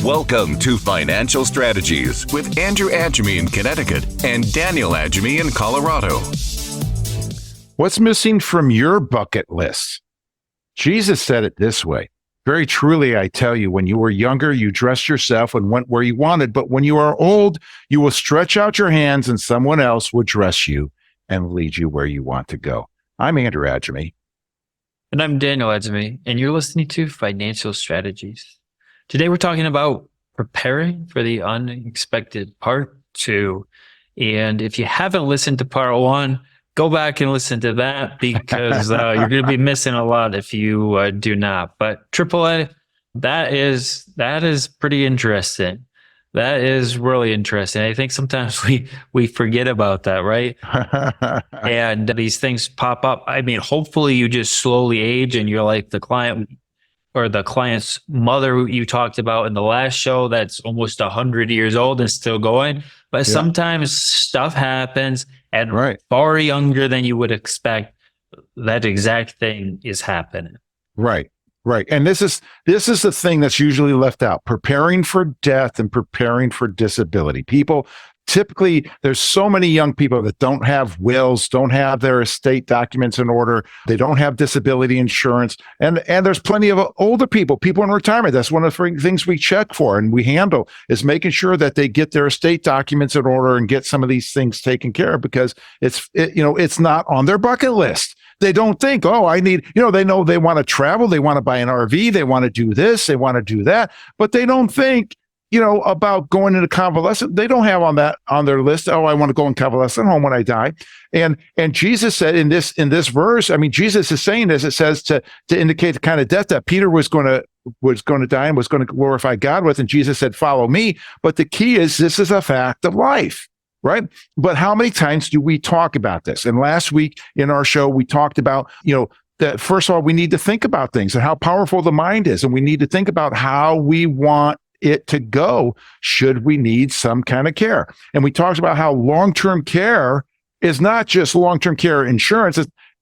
Welcome to Financial Strategies with Andrew Agemy in Connecticut and Daniel Agemy in Colorado. What's missing from your bucket list? Jesus said it this way. Very truly, I tell you, when you were younger, you dressed yourself and went where you wanted. But when you are old, you will stretch out your hands and someone else will dress you and lead you where you want to go. I'm Andrew Agemy. And I'm Daniel Agemy, and you're listening to Financial Strategies. Today, we're talking about preparing for the unexpected, part 2. And if you haven't listened to part 1, go back and listen to that because you're going to be missing a lot if you do not. But AAA, that is pretty interesting. That is really interesting. I think sometimes we forget about that, right? And these things pop up. I mean, hopefully you just slowly age and you're like the client or the client's mother you talked about in the last show that's almost 100 years old and still going. But sometimes stuff happens and far younger than you would expect, that exact thing is happening. Right. And this is the thing that's usually left out: preparing for death and preparing for disability. People typically, there's so many young people that don't have wills, don't have their estate documents in order. They don't have disability insurance. And there's plenty of older people in retirement. That's one of the things we check for and we handle, is making sure that they get their estate documents in order and get some of these things taken care of, because it's not on their bucket list. They don't think, they know they want to travel, they want to buy an RV, they want to do this, they want to do that, but they don't think, about going into convalescent. They don't have on their list, I want to go in convalescent home when I die. And Jesus said in this verse, I mean, Jesus is saying this, it says to indicate the kind of death that Peter was going to die and was going to glorify God with. And Jesus said, follow me. But the key is, this is a fact of life. Right. But how many times do we talk about this? And last week in our show, we talked about, that first of all, we need to think about things and how powerful the mind is. And we need to think about how we want it to go should we need some kind of care. And we talked about how long-term care is not just long-term care insurance.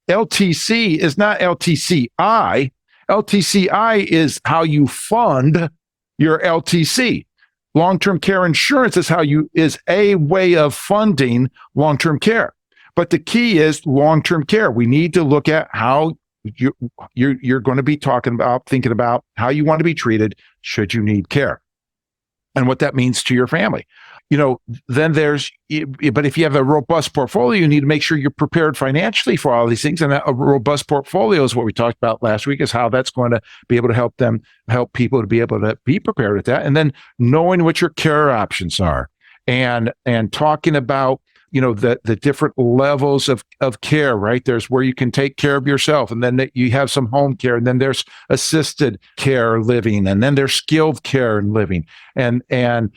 LTC is not LTCI. LTCI is how you fund your LTC. Long-term care insurance is a way of funding long-term care. But the key is long-term care. We need to look at how you're going to be thinking about how you want to be treated should you need care and what that means to your family. Then but if you have a robust portfolio, you need to make sure you're prepared financially for all these things. And a robust portfolio is what we talked about last week, is how that's going to be able to help people to be able to be prepared with that. And then knowing what your care options are and talking about, the different levels of care, right? There's where you can take care of yourself, and then you have some home care, and then there's assisted care living, and then there's skilled care and living. And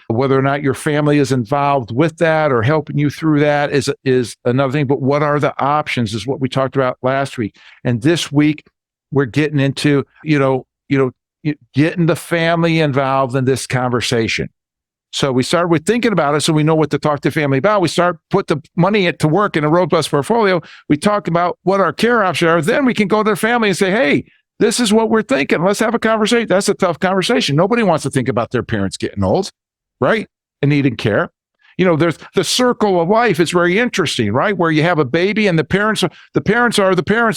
whether or not your family is involved with that or helping you through that is another thing. But what are the options is what we talked about last week. And this week we're getting into, getting the family involved in this conversation. So we started with thinking about it so we know what to talk to family about. We start put the money to work in a robust portfolio. We talk about what our care options are. Then we can go to the family and say, hey, this is what we're thinking. Let's have a conversation. That's a tough conversation. Nobody wants to think about their parents getting old, right? And needing care. There's the circle of life is very interesting, right? Where you have a baby and the parents are the parents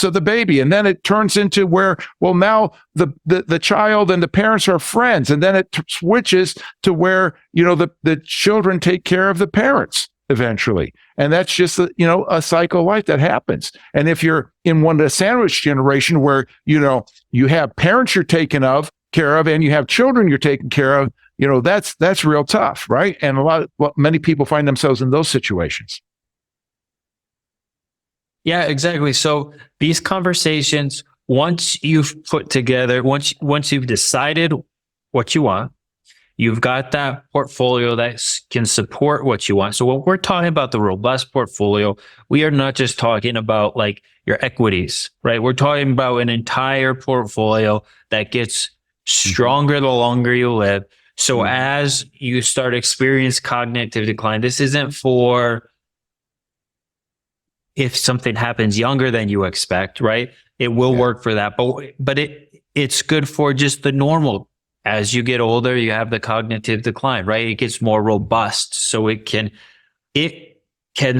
of the baby. And then it turns into where, now the child and the parents are friends. And then it switches to where, the children take care of the parents eventually. And that's just a cycle of life that happens. And if you're in one of the sandwich generation where, you have parents you're taking care of and you have children you're taking care of, that's real tough, right? And many people find themselves in those situations. Yeah, exactly. So these conversations, once you've put together, once you've decided what you want, you've got that portfolio that can support what you want. So when we're talking about the robust portfolio, we are not just talking about like your equities, right? We're talking about an entire portfolio that gets stronger the longer you live. So as you start experiencing cognitive decline, this isn't for if something happens younger than you expect, right? It will work for that, but it's good for just the normal as you get older, you have the cognitive decline, right? It gets more robust. So it can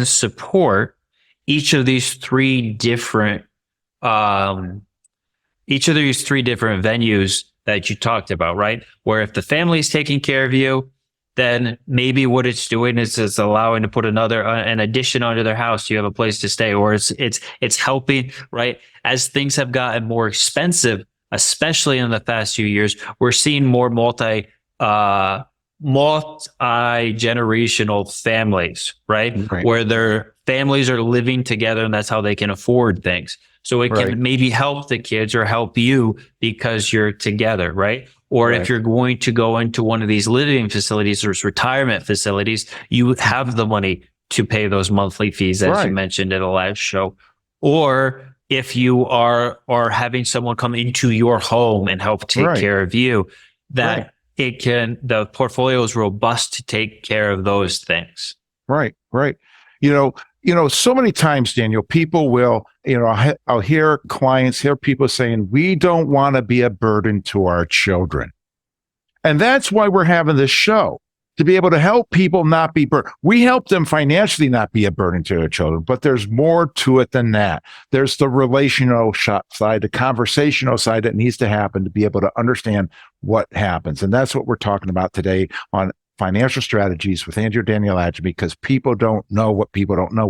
support each of these three different venues that you talked about, right? Where if the family is taking care of you, then maybe what it's doing is it's allowing to put an addition onto their house. You have a place to stay, or it's helping, right? As things have gotten more expensive, especially in the past few years, we're seeing more multi-generational families, right? Where their families are living together, and that's how they can afford things. So it can maybe help the kids or help you because you're together, right? Or if you're going to go into one of these living facilities or retirement facilities, you have the money to pay those monthly fees, as you mentioned in the last show. Or if you are having someone come into your home and help take care of you, that the portfolio is robust to take care of those things. Right. So many times, Daniel, people will, I'll hear people saying, we don't want to be a burden to our children. And that's why we're having this show, to be able to help people not be burdened. We help them financially not be a burden to their children, but there's more to it than that. There's the relational side, the conversational side that needs to happen to be able to understand what happens. And that's what we're talking about today on Financial Strategies with Andrew and Daniel Agemy, because people don't know what people don't know.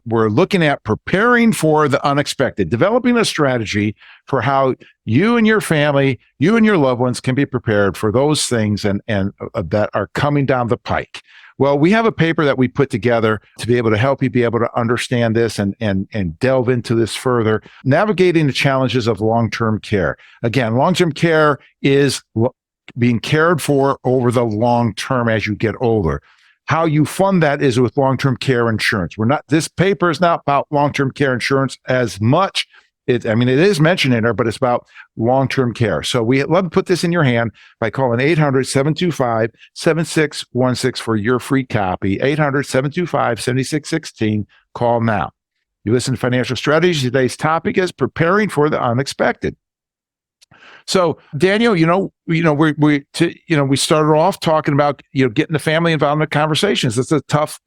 We're looking at preparing for the unexpected, developing a strategy for how you and your family, you and your loved ones can be prepared for those things and that are coming down the pike. Well, we have a paper that we put together to be able to help you be able to understand this and delve into this further, navigating the challenges of long-term care. Again, long-term care is being cared for over the long term as you get older. How you fund that is with long-term care insurance. This paper is not about long-term care insurance as much. It is mentioned in there, but it's about long-term care. So we love to put this in your hand by calling 800-725-7616 for your free copy. 800-725-7616. Call now. You listen to Financial Strategies. Today's topic is preparing for the unexpected. So, Daniel, we started off talking about getting the family involved in the conversations. It's a tough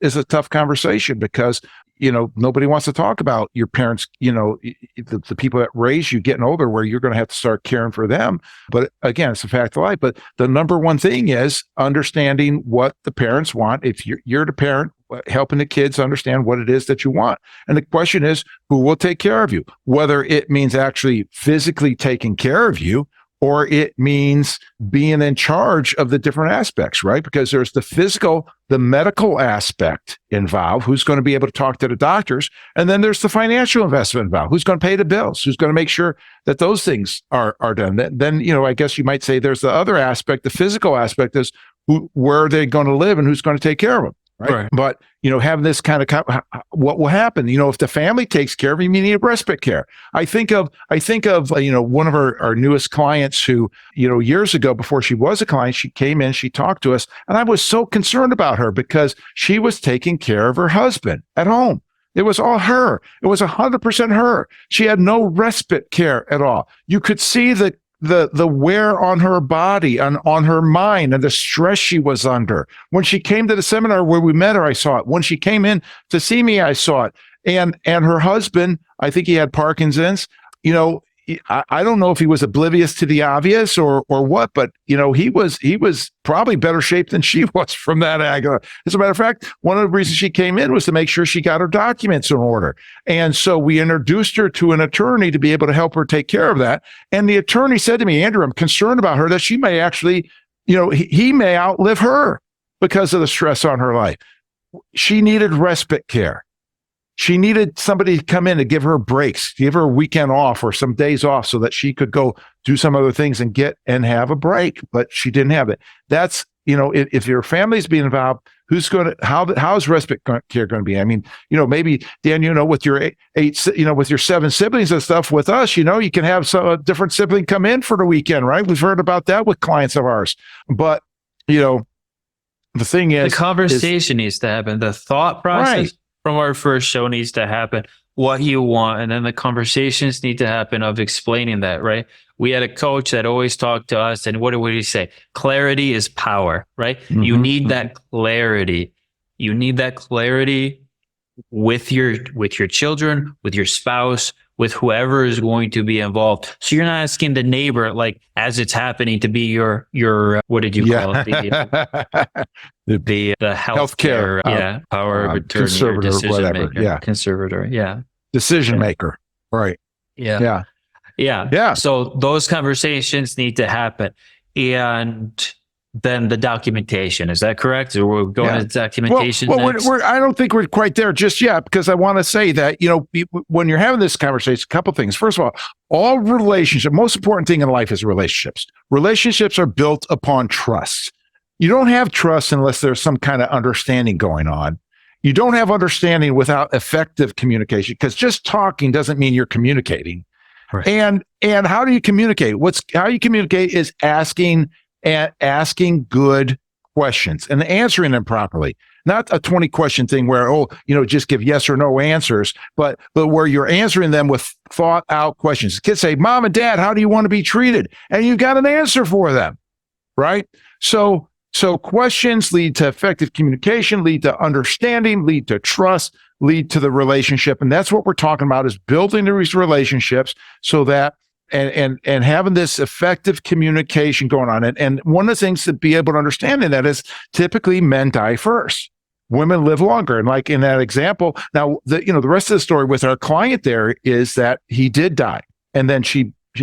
conversation because nobody wants to talk about your parents. The people that raise you getting older, where you're going to have to start caring for them. But again, it's a fact of life. But the number one thing is understanding what the parents want. If you're the parent, helping the kids understand what it is that you want. And the question is, who will take care of you? Whether it means actually physically taking care of you, or it means being in charge of the different aspects, right? Because there's the physical, the medical aspect involved, who's going to be able to talk to the doctors. And then there's the financial investment involved, who's going to pay the bills, who's going to make sure that those things are done. Then, I guess you might say there's the other aspect, the physical aspect is where are they going to live and who's going to take care of them. Right. But, having this kind of, what will happen, if the family takes care of you, you need respite care. I think of, one of our newest clients who, years ago, before she was a client, she came in, she talked to us, and I was so concerned about her because she was taking care of her husband at home. It was all her. It was 100% her. She had no respite care at all. You could see the wear on her body and on her mind and the stress she was under. When she came to the seminar where we met her, I saw it. When she came in to see me, I saw it. And her husband, I think he had Parkinson's. I don't know if he was oblivious to the obvious or what, but he was probably better shape than she was from that angle. As a matter of fact, one of the reasons she came in was to make sure she got her documents in order. And so we introduced her to an attorney to be able to help her take care of that. And the attorney said to me, Andrew, I'm concerned about her that she may actually, he may outlive her because of the stress on her life. She needed respite care. She needed somebody to come in to give her breaks, give her a weekend off or some days off so that she could go do some other things and have a break, but she didn't have it. That's, if your family's being involved, how is respite care going to be? I mean, maybe Dan, with your with your 7 siblings and stuff with us, you can have a different sibling come in for the weekend, right? We've heard about that with clients of ours, but the thing is, the conversation needs to happen. The thought process from our first show needs to happen. what you want, and then the conversations need to happen of explaining that, right? We had a coach that always talked to us, and what would he say? Clarity is power, right? You need that clarity. You need that clarity with your children, with your spouse, with whoever is going to be involved. So you're not asking the neighbor, like, as it's happening, to be your what did you call it? The healthcare power of attorney, conservator, or whatever. maker, Yeah, conservator. Decision maker. Right. Yeah. So those conversations need to happen, and then the documentation. Is that correct? Or we're going to documentation next? I don't think we're quite there just yet, because I want to say that, when you're having this conversation, a couple of things. First of all relationships, most important thing in life is relationships. Relationships are built upon trust. You don't have trust unless there's some kind of understanding going on. You don't have understanding without effective communication, because just talking doesn't mean you're communicating. Right. And how do you communicate? How you communicate is asking good questions and answering them properly. Not a 20 question thing where, just give yes or no answers, but where you're answering them with thought out questions. Kids say, Mom and Dad, how do you want to be treated? And you've got an answer for them, right? So questions lead to effective communication, lead to understanding, lead to trust, lead to the relationship. And that's what we're talking about, is building these relationships so that and having this effective communication going on. And one of the things to be able to understand in that is typically men die first. Women live longer. And like in that example, now the rest of the story with our client there is that he did die. And then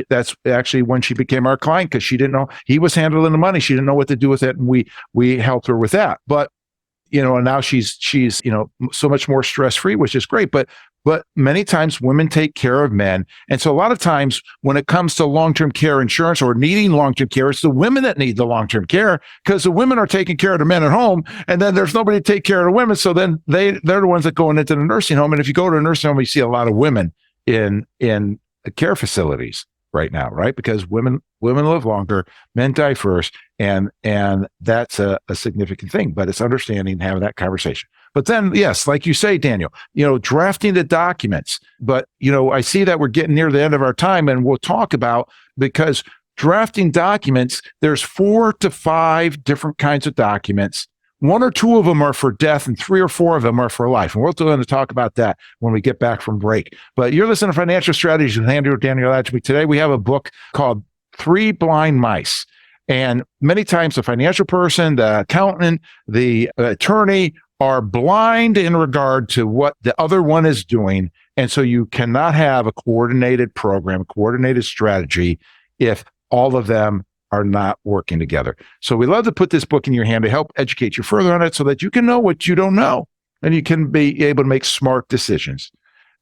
that's actually when she became our client, because she didn't know, he was handling the money. She didn't know what to do with it. And we helped her with that. But, and now she's so much more stress-free, which is great. But many times women take care of men. And so a lot of times when it comes to long-term care insurance or needing long-term care, it's the women that need the long-term care, because the women are taking care of the men at home, and then there's nobody to take care of the women. So then they're the ones that go into the nursing home. And if you go to a nursing home, you see a lot of women in care facilities right now, right? Because women live longer, men die first, and that's a significant thing. But it's understanding and having that conversation. But then, yes, like you say, Daniel, drafting the documents. But I see that we're getting near the end of our time, and we'll talk about, because drafting documents, there's 4 to 5 different kinds of documents. 1 or 2 of them are for death, and 3 or 4 of them are for life. And we're going to talk about that when we get back from break. But you're listening to Financial Strategies with Andrew and Daniel Agemy. Today, we have a book called 3 Blind Mice. And many times the financial person, the accountant, the attorney are blind in regard to what the other one is doing. And so you cannot have a coordinated program, coordinated strategy, if all of them are not working together. So we love to put this book in your hand to help educate you further on it, so that you can know what you don't know, and you can be able to make smart decisions.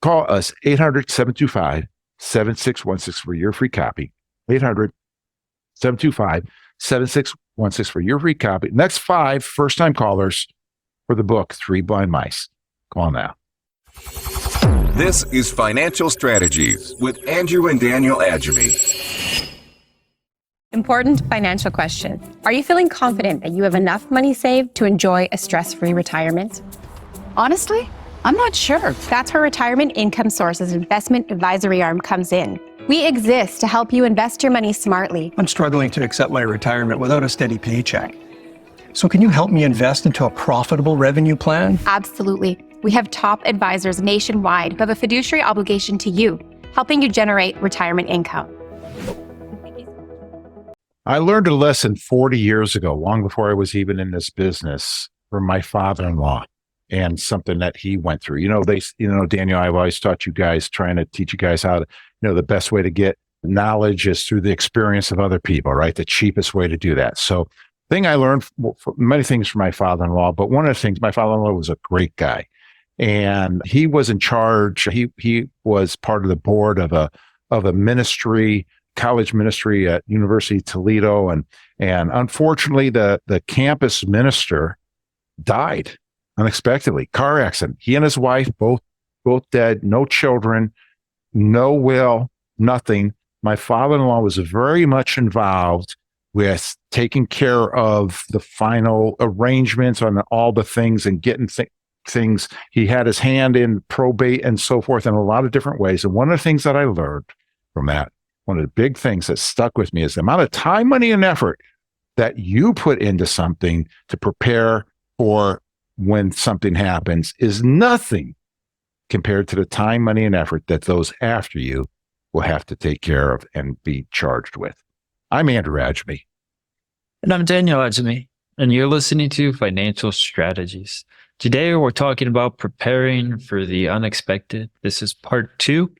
Call us 800-725-7616 for your free copy. 800-725-7616 for your free copy. Next 5 first-time callers for the book, 3 Blind Mice. Call now. This is Financial Strategies with Andrew and Daniel Agemy. Important financial question. Are you feeling confident that you have enough money saved to enjoy a stress-free retirement? Honestly, I'm not sure. That's where Retirement Income Source's investment advisory arm comes in. We exist to help you invest your money smartly. I'm struggling to accept my retirement without a steady paycheck. So can you help me invest into a profitable revenue plan? Absolutely. We have top advisors nationwide who have a fiduciary obligation to you, helping you generate retirement income. I learned a lesson 40 years ago, long before I was even in this business, from my father-in-law, and something that he went through. Daniel, I've always taught you guys, trying to teach you guys how to, the best way to get knowledge is through the experience of other people, right? The cheapest way to do that. So thing I learned many things from my father-in-law, but one of the things, my father-in-law was a great guy, and he was in charge. He was part of the board of a ministry, college ministry at University of Toledo, and unfortunately the campus minister died unexpectedly, car accident. He and his wife both dead, no children, no will, nothing. My father-in-law was very much involved with taking care of the final arrangements on all the things and getting things. He had his hand in probate and so forth in a lot of different ways. And one of the things that I learned from that, one of the big things that stuck with me is the amount of time, money, and effort that you put into something to prepare for when something happens is nothing compared to the time, money, and effort that those after you will have to take care of and be charged with. I'm Andrew Agemy. And I'm Daniel Agemy, and you're listening to Financial Strategies. Today, we're talking about preparing for the unexpected. This is part 2.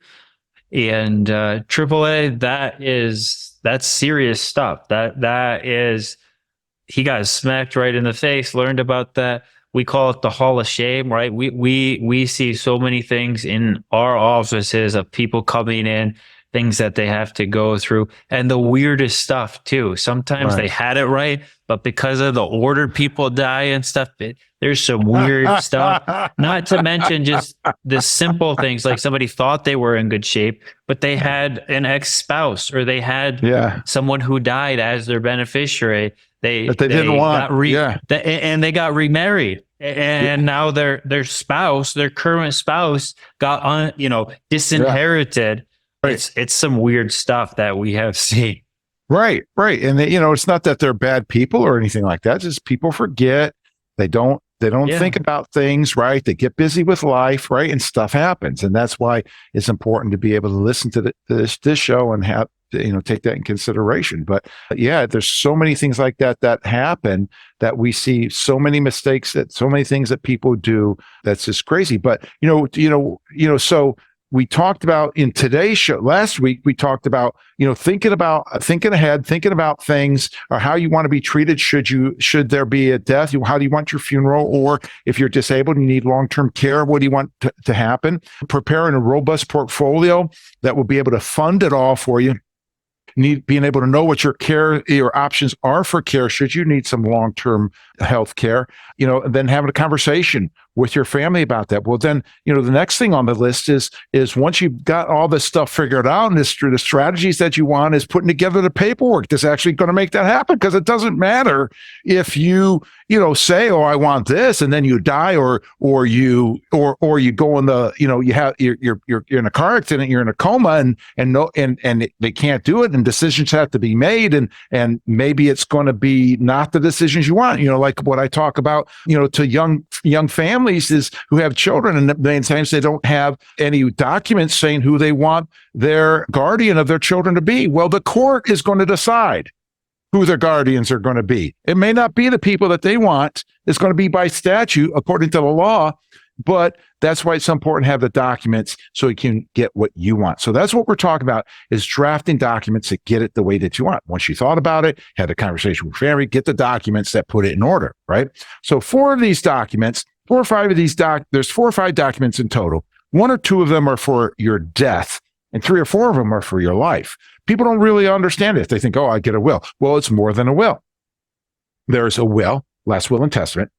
And AAA, that's serious stuff. That is, he got smacked right in the face, learned about that. We call it the Hall of Shame, right? We see so many things in our offices of people coming in, things that they have to go through, and the weirdest stuff too. Sometimes they had it right, but because of the order people die and stuff, there's some weird stuff. Not to mention just the simple things, like somebody thought they were in good shape, but they had an ex-spouse or they had someone who died as their beneficiary. They didn't want, and they got remarried, and now their spouse, their current spouse, got disinherited. It's some weird stuff that we have seen. Right. And it's not that they're bad people or anything like that. Just people forget. They don't think about things, right? They get busy with life, right? And stuff happens. And that's why it's important to be able to listen to this show and have, take that in consideration. But there's so many things like that happen, that we see so many mistakes, that so many things that people do. That's just crazy. But, so we talked about in today's show, last week, we talked about, thinking ahead, thinking about things, or how you want to be treated. Should there be a death? How do you want your funeral? Or if you're disabled, you need long-term care, what do you want to happen? Preparing a robust portfolio that will be able to fund it all for you. Being able to know what your options are for care should you need some long-term health care, and then having a conversation with your family about that. Well, then, the next thing on the list is once you've got all this stuff figured out and the strategies that you want, is putting together the paperwork that's actually going to make that happen. Because it doesn't matter if you, say, oh, I want this, and then you die, or you go in the, you're in a car accident, you're in a coma, and they can't do it, and decisions have to be made, and maybe it's going to be not the decisions you want. Like what I talk about, to young families is who have children, and many times they don't have any documents saying who they want their guardian of their children to be. Well, the court is going to decide who their guardians are going to be. It may not be the people that they want. It's going to be by statute according to the law, but that's why it's so important to have the documents so you can get what you want. So that's what we're talking about, is drafting documents that get it the way that you want. Once you thought about it, had a conversation with family, get the documents that put it in order, right? So 4 of these documents, 4 or 5 of these there's 4 or 5 documents in total. 1 or 2 of them are for your death, and 3 or 4 of them are for your life. People don't really understand it. They think, oh, I get a will. Well, it's more than a will. There's a will, last will and testament.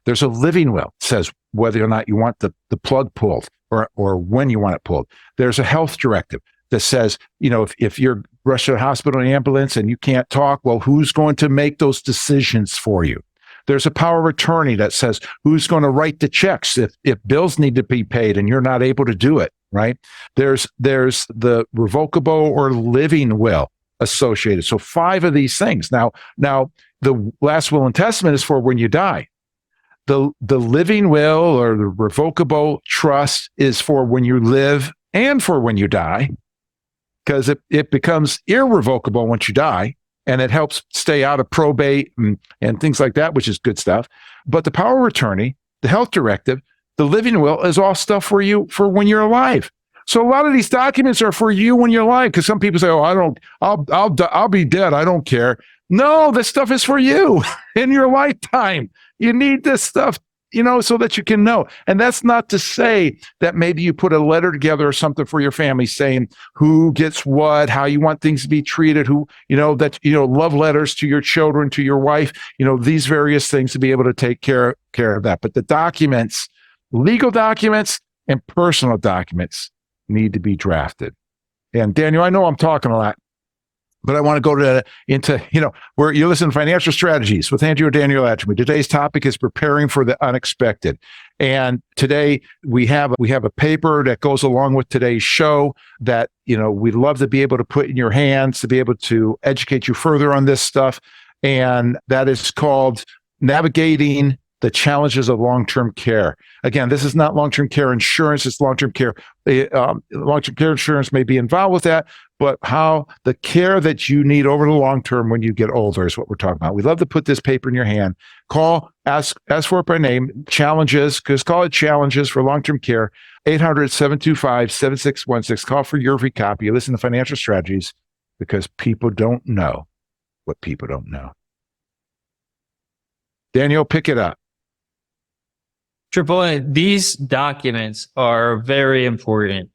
There's a living will, it says whether or not you want the plug pulled or when you want it pulled. There's a health directive that says, if you're rushed to the hospital in an ambulance and you can't talk, well, who's going to make those decisions for you? There's a power of attorney that says who's going to write the checks if bills need to be paid and you're not able to do it, right? There's the revocable or living will associated. So 5 of these things. Now the last will and testament is for when you die. The living will or the revocable trust is for when you live and for when you die, because it becomes irrevocable once you die. And it helps stay out of probate and things like that, which is good stuff. But the power of attorney, the health directive, the living will is all stuff for you for when you're alive. So a lot of these documents are for you when you're alive, because some people say, oh, I'll be dead, I don't care. No, this stuff is for you in your lifetime. You need this stuff, so that you can know. And that's not to say that maybe you put a letter together or something for your family saying who gets what, how you want things to be treated, love letters to your children, to your wife, these various things to be able to take care of that. But the documents, legal documents and personal documents, need to be drafted. And Daniel, I know I'm talking a lot. But I want to go into, where you listen to Financial Strategies with Andrew and Daniel Agemy. Today's topic is preparing for the unexpected. And today we have a paper that goes along with today's show that, we'd love to be able to put in your hands to be able to educate you further on this stuff. And that is called Navigating the Challenges of Long-Term Care. Again, this is not long-term care insurance, it's long-term care. Long-term care insurance may be involved with that, but how the care that you need over the long term when you get older is what we're talking about. We'd love to put this paper in your hand. Ask for it by name, challenges, because call it challenges for long-term care, 800-725-7616. Call for your free copy. You listen to Financial Strategies because people don't know what people don't know. Daniel, pick it up. Triple A, these documents are very important.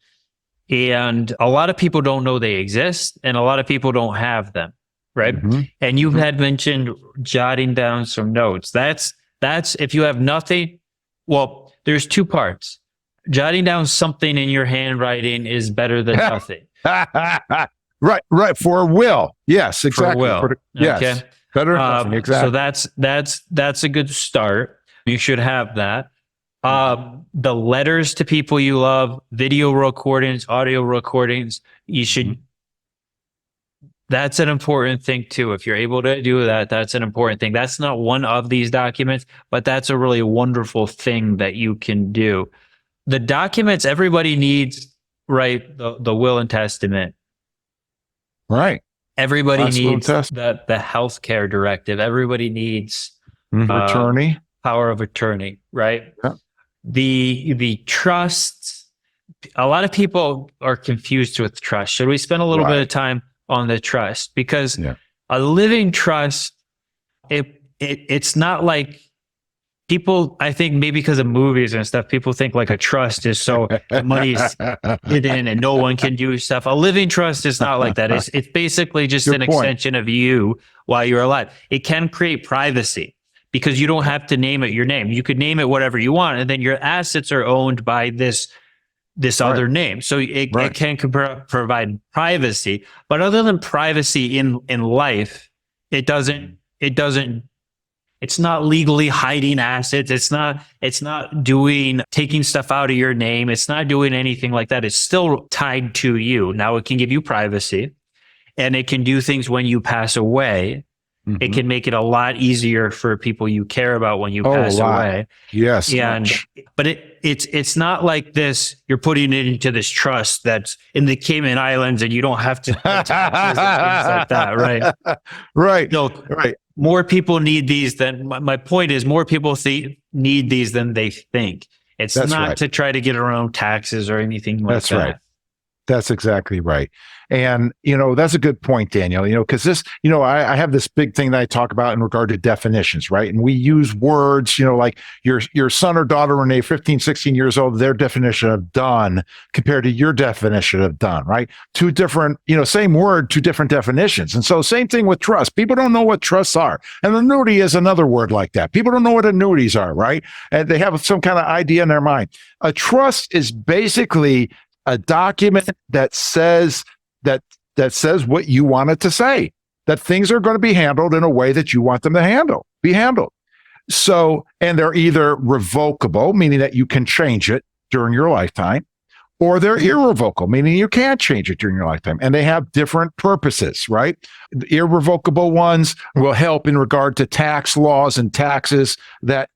And a lot of people don't know they exist, and a lot of people don't have them, right? Mm-hmm. And you had mentioned jotting down some notes. That's if you have nothing, well, there's two parts. Jotting down something in your handwriting is better than nothing. Right. For a will. Yes, exactly. For a will. Yes. Okay. Better than nothing. Exactly. So that's a good start. You should have that. The letters to people you love, video recordings, audio recordings, you should, that's an important thing too. If you're able to do that, that's an important thing. That's not one of these documents, but that's a really wonderful thing that you can do. The documents everybody needs, right? The will and testament. Right. Everybody needs the healthcare directive. Everybody needs attorney. Power of attorney, right? Yeah. The trust, a lot of people are confused with trust. Should we spend a little bit of time on the trust? Because a living trust, it's not like people, I think maybe because of movies and stuff, people think like a trust is so money's hidden and no one can do stuff. A living trust is not like that. It's basically just an extension of you while you're alive. It can create privacy, because you don't have to name it your name. You could name it whatever you want, and then your assets are owned by this other name. So it can provide privacy. But other than privacy in life, it's not legally hiding assets. It's not taking stuff out of your name. It's not doing anything like that. It's still tied to you. Now it can give you privacy, and it can do things when you pass away. Mm-hmm. It can make it a lot easier for people you care about when you pass away. Yes. But it's not like this, you're putting it into this trust that's in the Cayman Islands and you don't have to things like that, right? Right. So, more people need these than, my point is, more people need these than they think. It's not to try to get around taxes or anything like that. That's right. That's exactly right. And, that's a good point, Daniel, because this, I have this big thing that I talk about in regard to definitions, right? And we use words, like your son or daughter when they're 15, 16 years old, their definition of done compared to your definition of done, right? Two different, same word, two different definitions. And so same thing with trust. People don't know what trusts are. And annuity is another word like that. People don't know what annuities are, right? And they have some kind of idea in their mind. A trust is basically a document that says what you want it to say, that things are going to be handled in a way that you want them to be handled. So, and they're either revocable, meaning that you can change it during your lifetime, or they're irrevocable, meaning you can't change it during your lifetime. And they have different purposes, right? The irrevocable ones will help in regard to tax laws and taxes that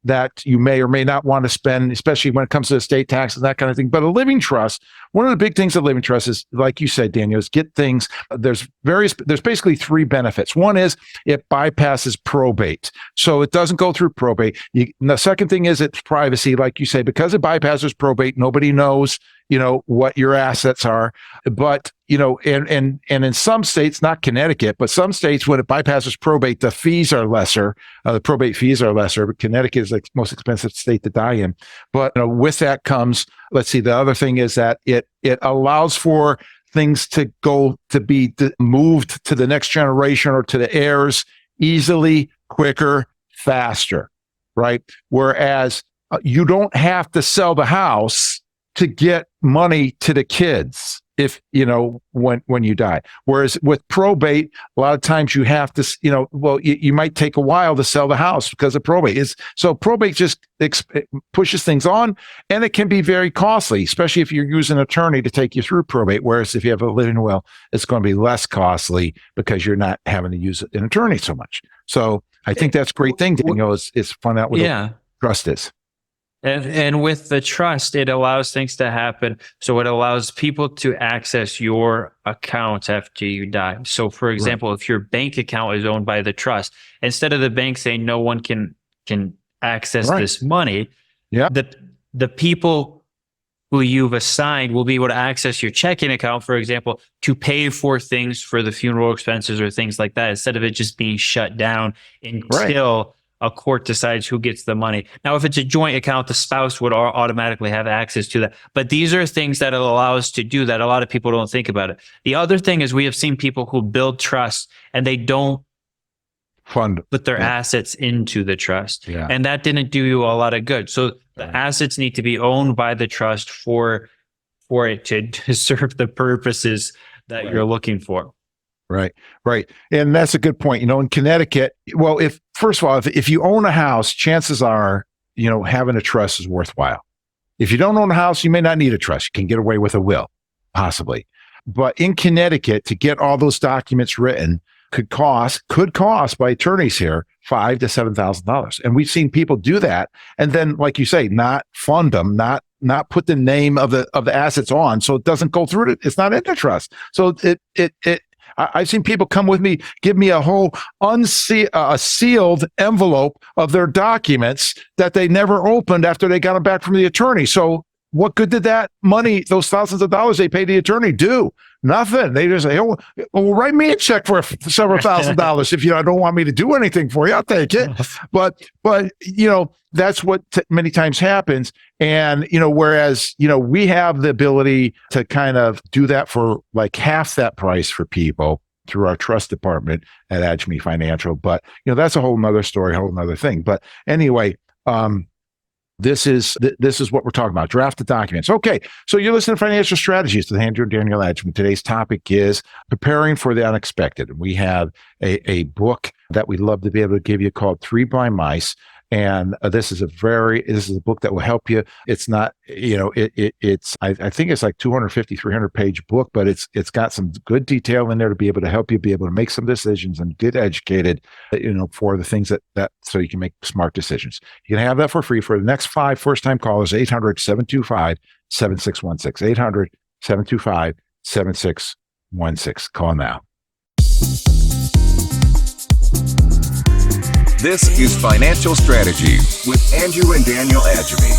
you may or may not want to spend, especially when it comes to estate taxes, that kind of thing. But a living trust, one of the big things of living trust is, like you said, Daniel, is get things. There's basically three benefits. One is it bypasses probate. So it doesn't go through probate. The second thing is it's privacy, like you say, because it bypasses probate, nobody knows, what your assets are. But, and in some states, not Connecticut, but some states, when it bypasses probate, the fees are lesser. The probate fees are lesser, but Connecticut is the most expensive state to die in. But with that comes, let's see, the other thing is that it allows for things to be moved to the next generation or to the heirs easily, quicker, faster, right? Whereas you don't have to sell the house to get money to the kids. if when you die. Whereas with probate, a lot of times you have to, you might take a while to sell the house because of probate. So probate just pushes things on, and it can be very costly, especially if you're using an attorney to take you through probate. Whereas if you have a living will, it's going to be less costly because you're not having to use an attorney so much. So I think that's a great thing, Daniel, is find out what the trust is. And with the trust, it allows things to happen. So it allows people to access your account after you die. So for example, if your bank account is owned by the trust, instead of the bank saying no one can access this money, the people who you've assigned will be able to access your checking account, for example, to pay for things for the funeral expenses or things like that, instead of it just being shut down until a court decides who gets the money. Now, if it's a joint account, the spouse would automatically have access to that. But these are things that allow us to do that. A lot of people don't think about it. The other thing is we have seen people who build trust and they don't put their assets into the trust. Yeah. And that didn't do you a lot of good. So the assets need to be owned by the trust for it to serve the purposes that you're looking for. Right. And that's a good point. In Connecticut, well, first of all, if you own a house, chances are, having a trust is worthwhile. If you don't own a house, you may not need a trust. You can get away with a will, possibly. But in Connecticut, to get all those documents written could cost by attorneys here $5,000 to $7,000. And we've seen people do that. And then, like you say, not fund them, not put the name of the assets on. So it doesn't go through. It's not in the trust. So I've seen people come with me, give me a whole sealed envelope of their documents that they never opened after they got them back from the attorney. So what good did that money, those thousands of dollars they paid the attorney, do? Nothing. They just say, well, write me a check for several $1,000s. If you don't want me to do anything for you, I'll take it. But that's what many times happens. And, whereas, we have the ability to kind of do that for like half that price for people through our trust department at Agemy Financial. But, that's a whole nother story, a whole nother thing. But anyway, this is what we're talking about. Drafted documents. Okay, so you're listening to Financial Strategies with Andrew and Daniel Agemy. Today's topic is preparing for the unexpected. We have a book that we'd love to be able to give you called 3 Blind Mice. And this is a book that will help you. It's not, I think it's like 250, 300 page book, but it's got some good detail in there to be able to help you be able to make some decisions and get educated, for the things that so you can make smart decisions. You can have that for free for the next 5 first-time callers, 800-725-7616, 800-725-7616. Call now. This is Financial Strategies with Andrew and Daniel Agemy.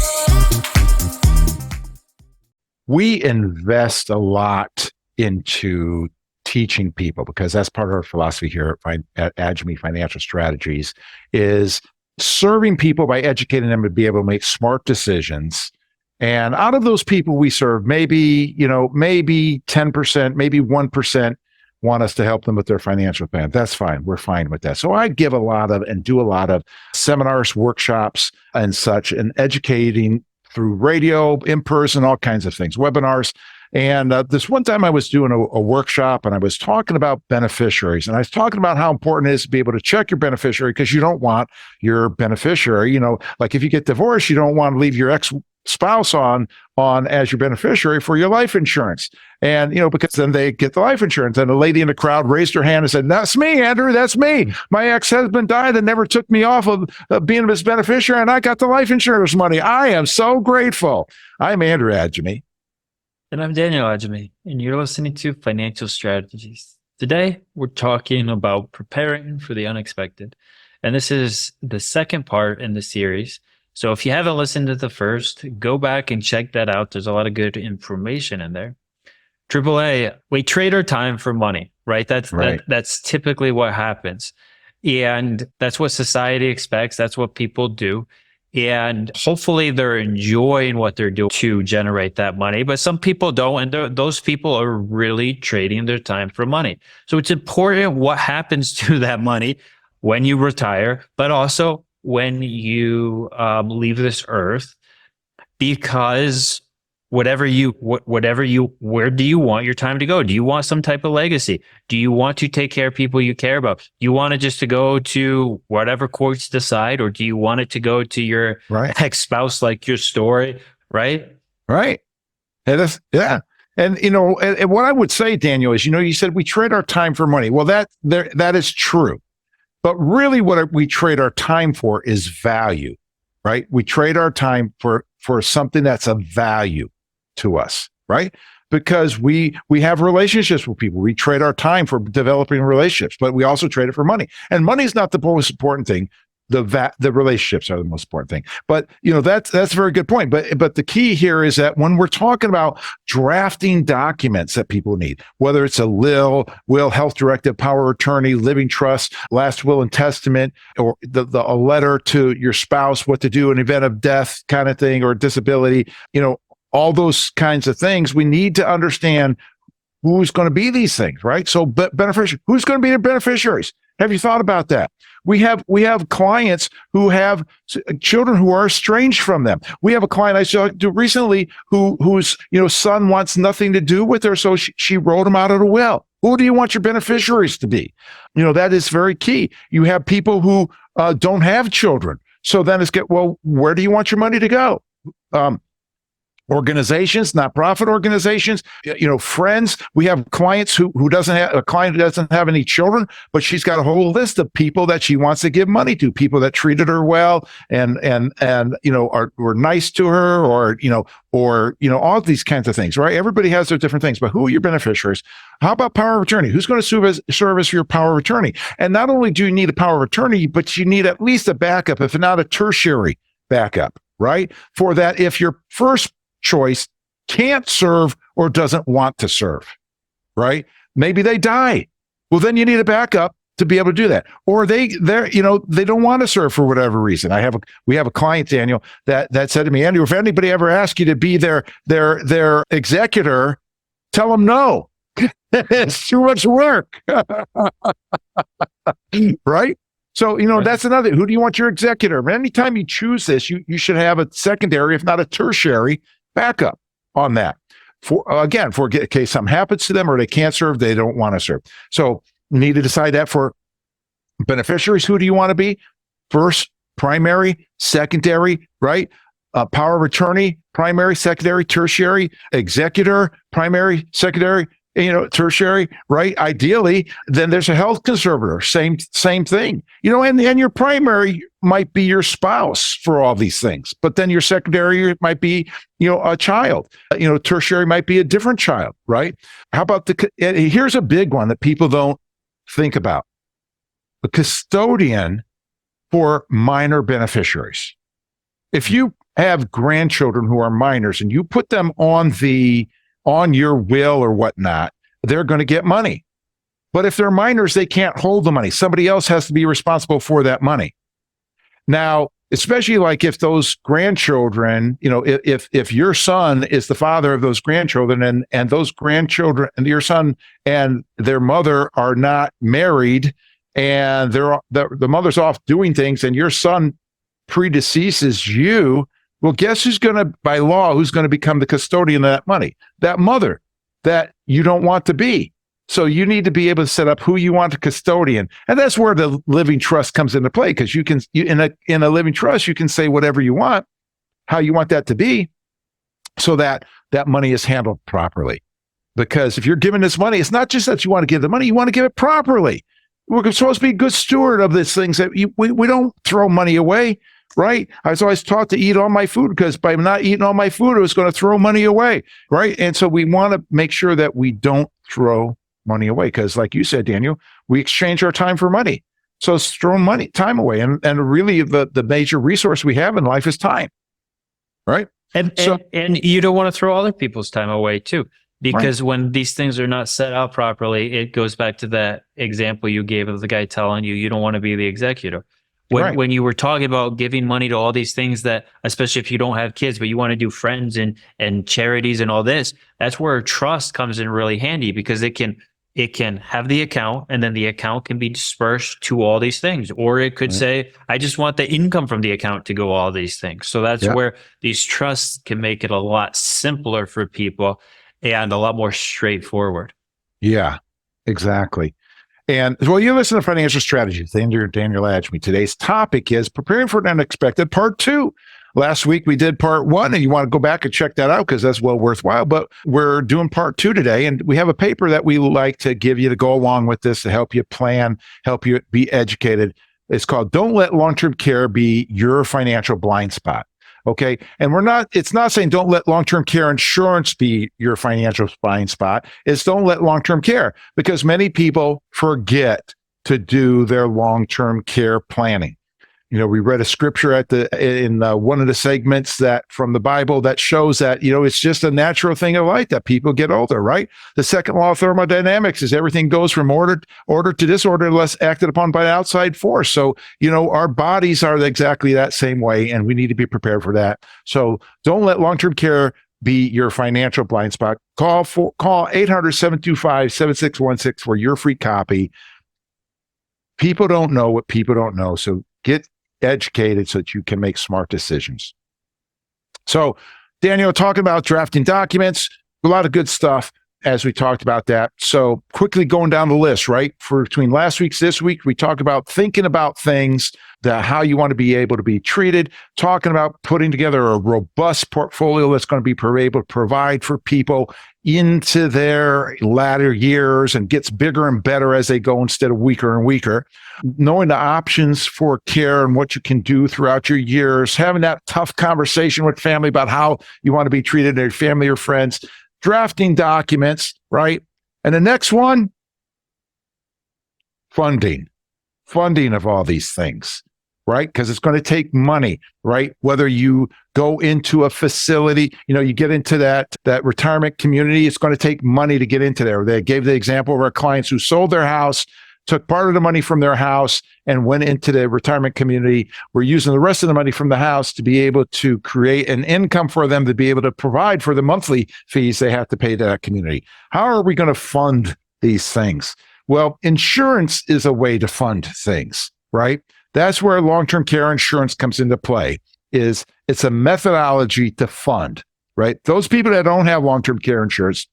We invest a lot into teaching people because that's part of our philosophy here at Agemy Financial Strategies is serving people by educating them to be able to make smart decisions. And out of those people we serve, maybe 10%, maybe 1% want us to help them with their financial plan. That's fine. We're fine with that. So I give a lot of and do a lot of seminars, workshops, and such, and educating through radio, in person, all kinds of things, webinars. And this one time I was doing a workshop and I was talking about beneficiaries. And I was talking about how important it is to be able to check your beneficiary because you don't want your beneficiary, like if you get divorced, you don't want to leave your ex-spouse on as your beneficiary for your life insurance. And, because then they get the life insurance. And a lady in the crowd raised her hand and said, "That's me, Andrew. That's me. My ex-husband died and never took me off of being his beneficiary. And I got the life insurance money. I am so grateful." I'm Andrew Agemy. And I'm Daniel Agemy. And you're listening to Financial Strategies. Today, we're talking about preparing for the unexpected. And this is the second part in the series. So if you haven't listened to the first, go back and check that out. There's a lot of good information in there. AAA, we trade our time for money, right? That's typically what happens. And that's what society expects. That's what people do. And hopefully they're enjoying what they're doing to generate that money. But some people don't. And those people are really trading their time for money. So it's important what happens to that money when you retire, but also when you leave this earth, because whatever where do you want your time to go? Do you want some type of legacy? Do you want to take care of people you care about? Do you want it just to go to whatever courts decide, or do you want it to go to your ex-spouse, like your story, right? Right. Yeah. And, and what I would say, Daniel, is, you said we trade our time for money. Well, that is true. But really what we trade our time for is value, right? We trade our time for something that's of value to us, right? Because we have relationships with people. We trade our time for developing relationships, but we also trade it for money. And money is not the most important thing. The relationships are the most important thing. But that's a very good point. But the key here is that when we're talking about drafting documents that people need, whether it's a will, health directive, power of attorney, living trust, last will and testament, or a letter to your spouse, what to do in event of death kind of thing, or disability, all those kinds of things, we need to understand who's going to be these things, right? So who's going to be the beneficiaries? Have you thought about that? We have clients who have children who are estranged from them. We have a client I saw recently whose son wants nothing to do with her, so she wrote him out of the will. Who do you want your beneficiaries to be? That is very key. You have people who don't have children, so then where do you want your money to go? Organizations, nonprofit organizations, friends. We have clients who doesn't have any children, but she's got a whole list of people that she wants to give money to, people that treated her well and were nice to her, or all of these kinds of things, right? Everybody has their different things, but who are your beneficiaries? How about power of attorney? Who's going to serve as your power of attorney? And not only do you need a power of attorney, but you need at least a backup, if not a tertiary backup, right? For that, if your first choice can't serve or doesn't want to serve, right? Maybe they die. Well, then you need a backup to be able to do that. Or they don't want to serve for whatever reason. We have a client, Daniel, that said to me, Andrew, if anybody ever asks you to be their executor, tell them no. It's too much work. Right? So, that's another. Who do you want your executor? Anytime you choose this, you should have a secondary, if not a tertiary, backup on that. For in case something happens to them, or they can't serve, they don't want to serve. So you need to decide that. For beneficiaries, who do you want to be? First, primary, secondary, right? Power of attorney, primary, secondary, tertiary, executor, primary, secondary, tertiary, right? Ideally, then there's a health conservator, same thing, and your primary might be your spouse for all these things, but then your secondary might be, a child, tertiary might be a different child, right? How about here's a big one that people don't think about: the custodian for minor beneficiaries. If you have grandchildren who are minors and you put them on your will or whatnot, they're going to get money. But if they're minors, they can't hold the money. Somebody else has to be responsible for that money. Now, especially like if those grandchildren, if your son is the father of those grandchildren, and those grandchildren and your son and their mother are not married, and the mother's off doing things, and your son predeceases you, well, guess who's going to become the custodian of that money? That mother that you don't want to be. So you need to be able to set up who you want to custodian. And that's where the living trust comes into play, because in a living trust, you can say whatever you want, how you want that to be, so that money is handled properly. Because if you're giving this money, it's not just that you want to give the money, you want to give it properly. We're supposed to be good steward of these things. We don't throw money away. Right? I was always taught to eat all my food, because by not eating all my food, I was going to throw money away. Right? And so we want to make sure that we don't throw money away, because like you said, Daniel, we exchange our time for money. So it's throwing time away. And really the major resource we have in life is time. Right? And you don't want to throw other people's time away too. Because when these things are not set out properly, it goes back to that example you gave of the guy telling you don't want to be the executor. When you were talking about giving money to all these things that, especially if you don't have kids, but you want to do friends and charities and all this, that's where trust comes in really handy, because it can it can have the account, and then the account can be dispersed to all these things. Or it could say, I just want the income from the account to go all these things. So that's where these trusts can make it a lot simpler for people and a lot more straightforward. Yeah, exactly. And well, you listen to Financial Strategy with Andrew and Daniel Agemy. Today's topic is preparing for the unexpected, part 2. Last week we did part 1, and you want to go back and check that out because that's well worthwhile. But we're doing part 2 today, and we have a paper that we like to give you to go along with this to help you plan, help you be educated. It's called "Don't Let Long-Term Care Be Your Financial Blind Spot." Okay, and it's not saying don't let long-term care insurance be your financial blind spot. It's don't let long-term care, because many people forget to do their long-term care planning. We read a scripture in one of the segments that from the Bible that shows that, it's just a natural thing of life that people get older, right? The second law of thermodynamics is everything goes from order to disorder unless acted upon by an outside force. So, our bodies are exactly that same way, and we need to be prepared for that. So don't let long-term care be your financial blind spot. Call 800-725-7616 for your free copy. People don't know what people don't know. So get educated so that you can make smart decisions. So, Daniel, talking about drafting documents, a lot of good stuff as we talked about that. So quickly going down the list, right? For between last week's this week, we talked about thinking about things, how you want to be able to be treated, talking about putting together a robust portfolio that's going to be able to provide for people into their latter years and gets bigger and better as they go instead of weaker and weaker. Knowing the options for care and what you can do throughout your years, having that tough conversation with family about how you want to be treated, their family or friends, drafting documents, right? And the next one, funding of all these things, right? Because it's going to take money, right? Whether you go into a facility, you get into that retirement community, it's going to take money to get into there. They gave the example of our clients who sold their house, took part of the money from their house and went into the retirement community. We're using the rest of the money from the house to be able to create an income for them to be able to provide for the monthly fees they have to pay to that community. How are we going to fund these things? Well, insurance is a way to fund things, right? That's where long-term care insurance comes into play. It's a methodology to fund, right? Those people that don't have long-term care insurance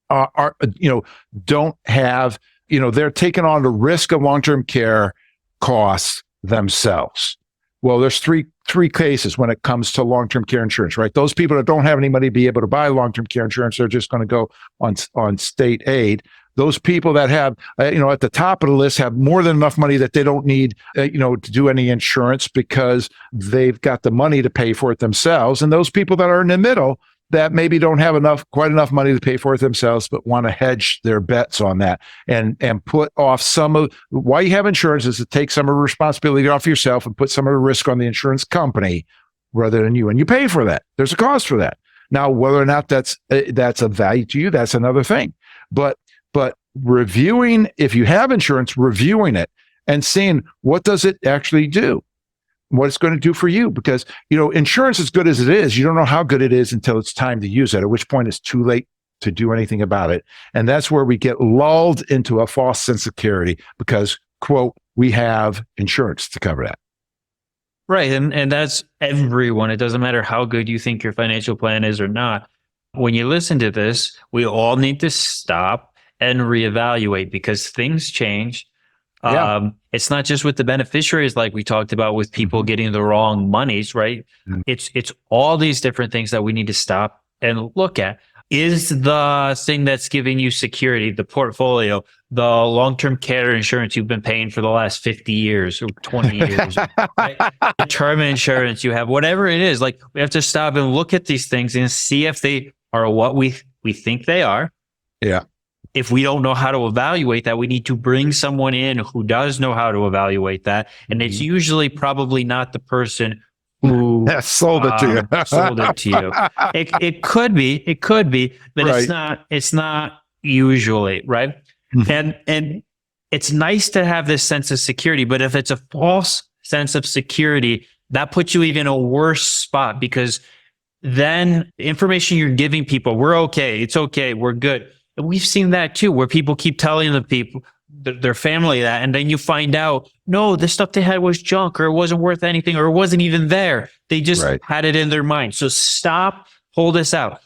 don't have, they're taking on the risk of long-term care costs themselves. Well, there's three cases when it comes to long-term care insurance, right? Those people that don't have any money to be able to buy long-term care insurance, they're just going to go on state aid. Those people that have, at the top of the list have more than enough money that they don't need, to do any insurance because they've got the money to pay for it themselves. And those people that are in the middle that maybe don't have quite enough money to pay for it themselves, but want to hedge their bets on that and put off some of why you have insurance is to take some of the responsibility off yourself and put some of the risk on the insurance company rather than you. And you pay for that. There's a cost for that. Now, whether or not that's of value to you, that's another thing. But reviewing, if you have insurance, reviewing it and seeing what does it actually do, what it's going to do for you, because insurance, as good as it is, you don't know how good it is until it's time to use it, at which point it's too late to do anything about it. And that's where we get lulled into a false sense of security because, quote, we have insurance to cover that. Right. And that's everyone. It doesn't matter how good you think your financial plan is or not. When you listen to this, we all need to stop and reevaluate because things change. Yeah. It's not just with the beneficiaries, like we talked about with people getting the wrong monies, right? Mm-hmm. It's all these different things that we need to stop and look at. Is the thing that's giving you security, the portfolio, the long-term care insurance you've been paying for the last 50 years or 20 years, right? The term insurance you have, whatever it is, like we have to stop and look at these things and see if they are what we think they are. Yeah. If we don't know how to evaluate that, we need to bring someone in who does know how to evaluate that. And it's usually probably not the person who sold it to you. Sold it to you. It could be, but Right. it's not usually, right? Mhm. And it's nice to have this sense of security, but if it's a false sense of security, that puts you even a worse spot because then the information you're giving people, we're okay, it's okay, we're good. And we've seen that too, where people keep telling the people, their family that, and then you find out, no, the stuff they had was junk, or it wasn't worth anything, or it wasn't even there. They just had it in their mind. So stop, pull this out.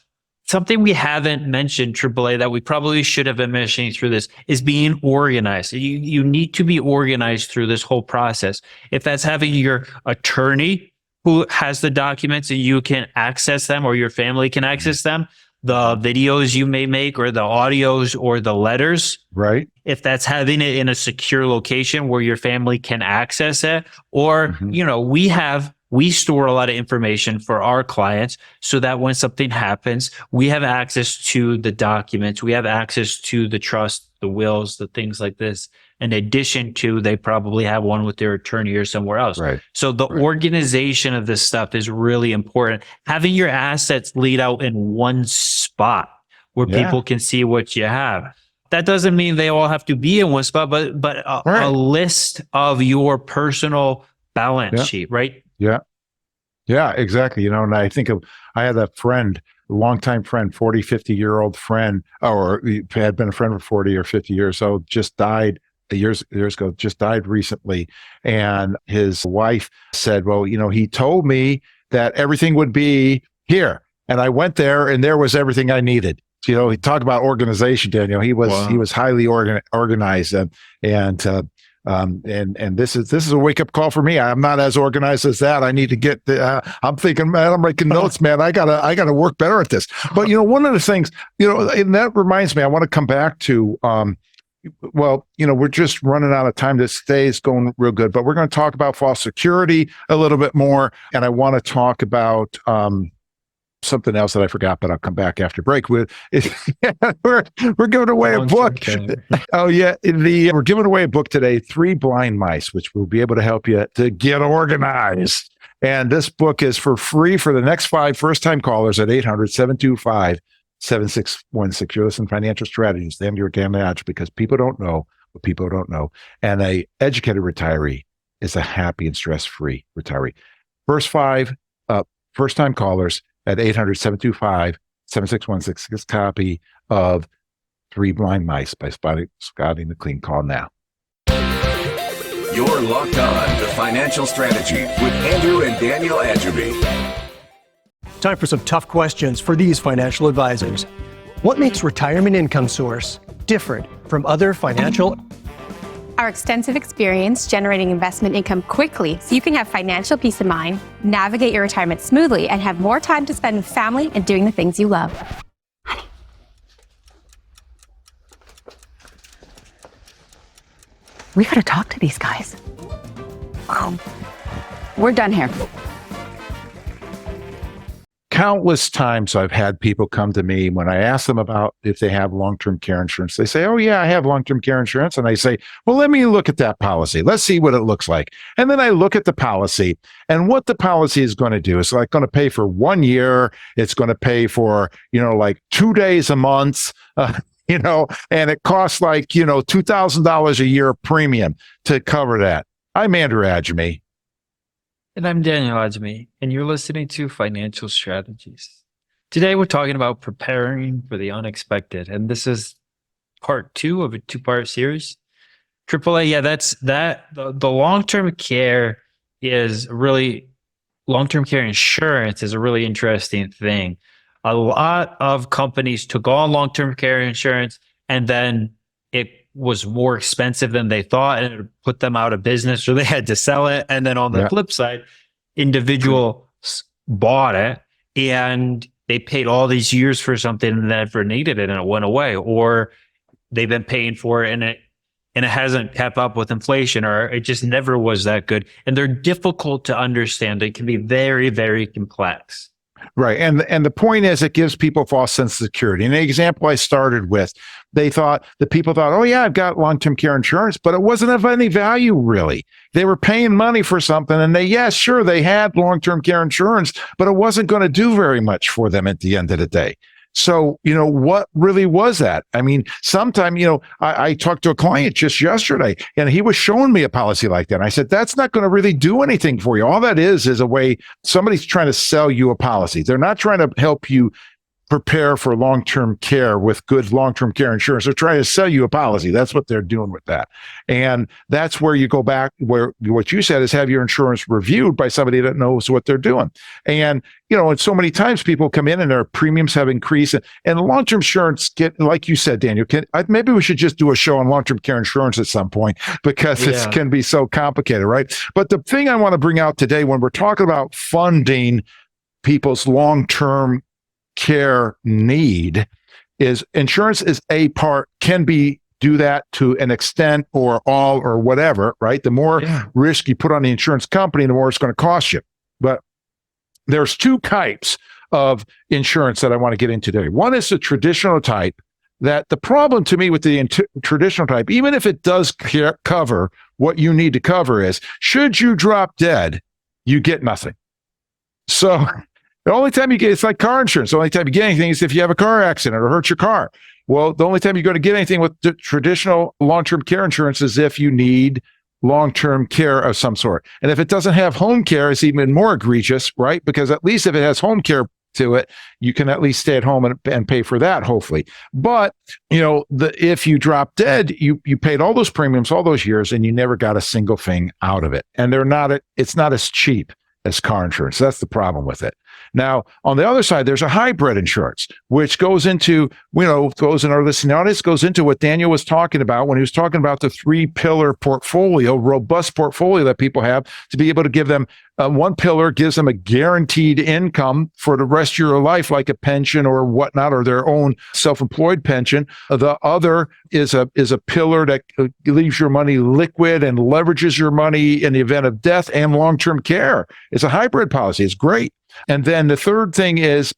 Something we haven't mentioned, AAA, that we probably should have been mentioning through this is being organized. You need to be organized through this whole process. If that's having your attorney who has the documents and you can access them, or your family can access them, the videos you may make, or the audios, or the letters. Right. If that's having it in a secure location where your family can access it, or, we store a lot of information for our clients so that when something happens, we have access to the documents, we have access to the trust, the wills, the things like this. In addition to, they probably have one with their attorney or somewhere else. Right. So the organization of this stuff is really important. Having your assets laid out in one spot where people can see what you have. That doesn't mean they all have to be in one spot, but a list of your personal balance sheet, right? Yeah, exactly. And I think I had a friend, a longtime friend, 40, 50-year-old friend, or had been a friend for 40 or 50 years. So just died years ago, just died recently. And his wife said, well, he told me that everything would be here. And I went there and there was everything I needed. He talked about organization, Daniel. He was highly organized, and this is a wake up call for me. I'm not as organized as that. I need to get. I'm thinking, man, I'm making notes, man. I gotta work better at this. But one of the things, and that reminds me, I want to come back to. We're just running out of time. This day is going real good, but we're going to talk about false security a little bit more, and I want to talk about something else that I forgot, but I'll come back after break with. We're giving away a book. Oh yeah, we're giving away a book today, 3 Blind Mice, which will be able to help you to get organized. And this book is for free for the next 5 first-time callers at 800-725-7616. You're listening to Financial Strategies, the Andrew and Daniel Agemy, because people don't know what people don't know. And a educated retiree is a happy and stress-free retiree. First 5 first-time callers at 800-725-7616. This copy of 3 Blind Mice by Scotty McLean. Call now. You're locked on to Financial Strategy with Andrew and Daniel Agemy. Time for some tough questions for these financial advisors. What makes retirement income source different from other financial? Our extensive experience generating investment income quickly so you can have financial peace of mind, navigate your retirement smoothly, and have more time to spend with family and doing the things you love. We gotta talk to these guys. We're done here. Countless times I've had people come to me when I ask them about if they have long-term care insurance. They say, oh yeah, I have long-term care insurance. And I say, well, let me look at that policy. Let's see what it looks like. And then I look at the policy, and what the policy is going to do is like going to pay for 1 year. It's going to pay for, like 2 days a month, and it costs like, $2,000 a year premium to cover that. I'm Andrew Agemy. And I'm Daniel Agemy, and you're listening to Financial Strategies. Today, we're talking about preparing for the unexpected, and this is part 2 of a 2-part series. AAA, the long-term care long-term care insurance is a really interesting thing. A lot of companies took on long-term care insurance, and then it was more expensive than they thought, and it put them out of business, or they had to sell it. And then on the flip side, individuals bought it and they paid all these years for something and never needed it, and it went away, or they've been paying for it and it hasn't kept up with inflation, or it just never was that good. And they're difficult to understand. They can be very, very complex. Right. And the point is, it gives people false sense of security. And the example I started with, people thought, oh yeah, I've got long-term care insurance, but it wasn't of any value really. They were paying money for something, and they had long-term care insurance, but it wasn't going to do very much for them at the end of the day. So, what really was that? I mean, sometime, I talked to a client just yesterday, and he was showing me a policy like that. And I said, that's not going to really do anything for you. All that is a way somebody's trying to sell you a policy. They're not trying to help you prepare for long-term care with good long-term care insurance. They're trying to sell you a policy. That's what they're doing with that. And that's where you go back where what you said is have your insurance reviewed by somebody that knows what they're doing. And, and so many times people come in and their premiums have increased and long-term insurance like you said, Daniel, maybe we should just do a show on long-term care insurance at some point because it can be so complicated, right? But the thing I want to bring out today when we're talking about funding people's long-term care need is insurance is a part, can do that to an extent or all or whatever, right? The more risk you put on the insurance company, the more it's going to cost you. But there's two types of insurance that I want to get into today. One is the traditional type that the problem to me with the traditional type, even if it does cover what you need to cover is, should you drop dead, you get nothing. So the only time you get, it's like car insurance. The only time you get anything is if you have a car accident or hurt your car. Well, the only time you're going to get anything with the traditional long-term care insurance is if you need long-term care of some sort. And if it doesn't have home care, it's even more egregious, right? Because at least if it has home care to it, you can at least stay at home and pay for that, hopefully. But, if you drop dead, you paid all those premiums all those years and you never got a single thing out of it. And it's not as cheap as car insurance. That's the problem with it. Now, on the other side, there's a hybrid insurance, which goes into, those in our listening audience, goes into what Daniel was talking about when he was talking about the 3-pillar portfolio, robust portfolio that people have to be able to give them one pillar gives them a guaranteed income for the rest of your life, like a pension or whatnot, or their own self-employed pension. The other is a pillar that leaves your money liquid and leverages your money in the event of death and long-term care. It's a hybrid policy. It's great. And then the third thing is,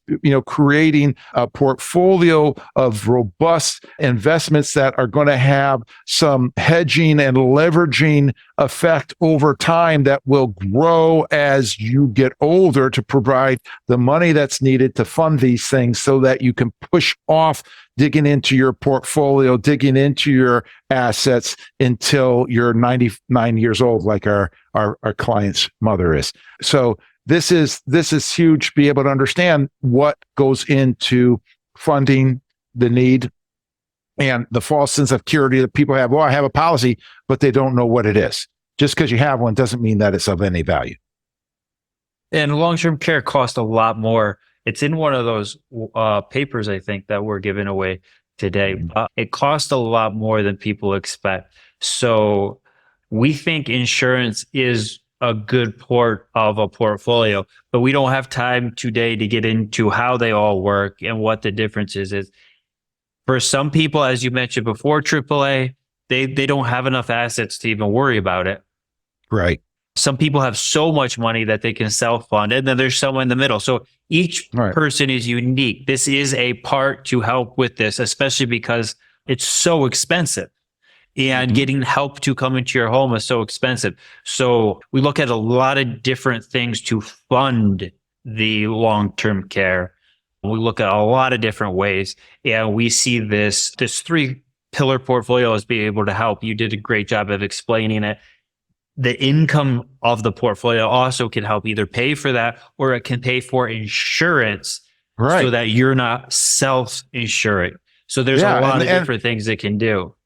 creating a portfolio of robust investments that are going to have some hedging and leveraging effect over time that will grow as you get older to provide the money that's needed to fund these things so that you can push off digging into your portfolio, digging into your assets until you're 99 years old, like our client's mother is. So this is huge to be able to understand what goes into funding the need and the false sense of security that people have. Well, I have a policy, but they don't know what it is. Just because you have one doesn't mean that it's of any value. And long-term care costs a lot more. It's in one of those papers, I think, that we're giving away today. It costs a lot more than people expect. So we think insurance is a good part of a portfolio, but we don't have time today to get into how they all work and what the differences is. For some people, as you mentioned before, AAA, they don't have enough assets to even worry about it. Right. Some people have so much money that they can self-fund, and then there's someone in the middle. So each person is unique. This is a part to help with this, especially because it's so expensive. And getting help to come into your home is so expensive. So we look at a lot of different things to fund the long-term care. We look at a lot of different ways. And we see this 3-pillar portfolio as being able to help. You did a great job of explaining it. The income of the portfolio also can help either pay for that or it can pay for insurance so that you're not self-insuring. So there's a lot of different things it can do.